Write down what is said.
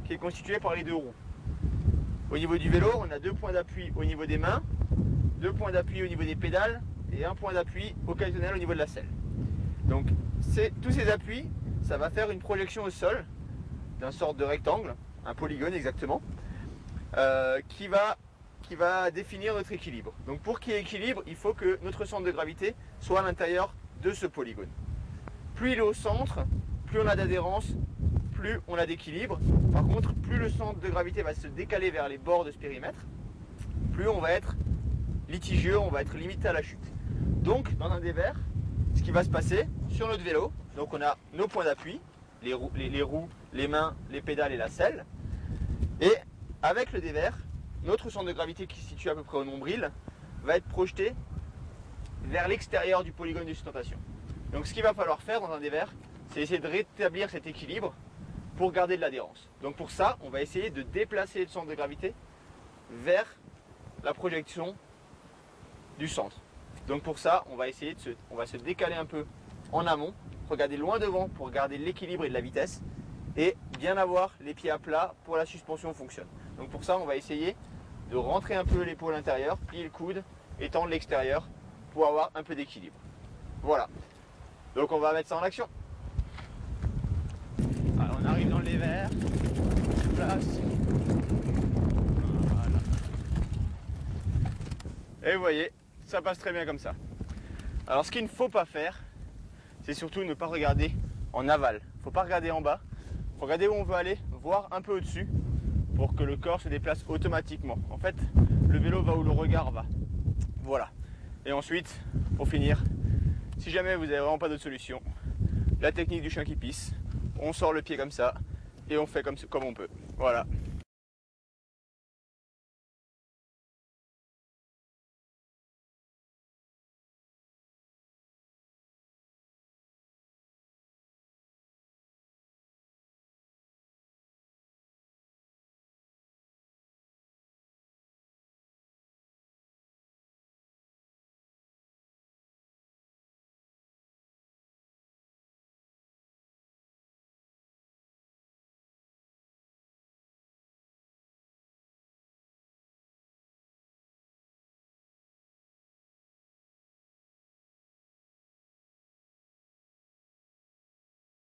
qui est constitué par les deux roues. Au niveau du vélo, on a 2 points d'appui au niveau des mains, 2 points d'appui au niveau des pédales et 1 point d'appui occasionnel au niveau de la selle. Donc tous ces appuis, ça va faire une projection au sol d'un sorte de rectangle, un polygone exactement, qui va définir notre équilibre. Donc pour qu'il y ait équilibre, il faut que notre centre de gravité soit à l'intérieur de ce polygone. Plus il est au centre, plus on a d'adhérence, plus on a d'équilibre. Par contre, plus le centre de gravité va se décaler vers les bords de ce périmètre, plus on va être litigieux, on va être limité à la chute. Donc, dans un dévers, ce qui va se passer sur notre vélo, donc on a nos points d'appui, les roues, les mains, les pédales et la selle. Et avec le dévers, notre centre de gravité qui se situe à peu près au nombril va être projeté vers l'extérieur du polygone de sustentation. Donc ce qu'il va falloir faire dans un dévers, c'est essayer de rétablir cet équilibre pour garder de l'adhérence. Donc pour ça, on va essayer de déplacer le centre de gravité vers la projection du centre. Donc pour ça, on va essayer on va se décaler un peu en amont, regarder loin devant pour garder l'équilibre et de la vitesse et bien avoir les pieds à plat pour la suspension fonctionne. Donc pour ça, on va essayer de rentrer un peu l'épaule intérieure, plier le coude et tendre l'extérieur pour avoir un peu d'équilibre. Voilà. Donc on va mettre ça en action. Alors on arrive dans le dévers, place. Voilà. Et vous voyez, ça passe très bien comme ça. Alors ce qu'il ne faut pas faire, c'est surtout ne pas regarder en aval. Il ne faut pas regarder en bas. Il faut regarder où on veut aller, voir un peu au-dessus pour que le corps se déplace automatiquement. En fait, le vélo va où le regard va. Voilà. Et ensuite, pour finir, si jamais vous n'avez vraiment pas d'autre solution, la technique du chien qui pisse, on sort le pied comme ça et on fait comme on peut. Voilà.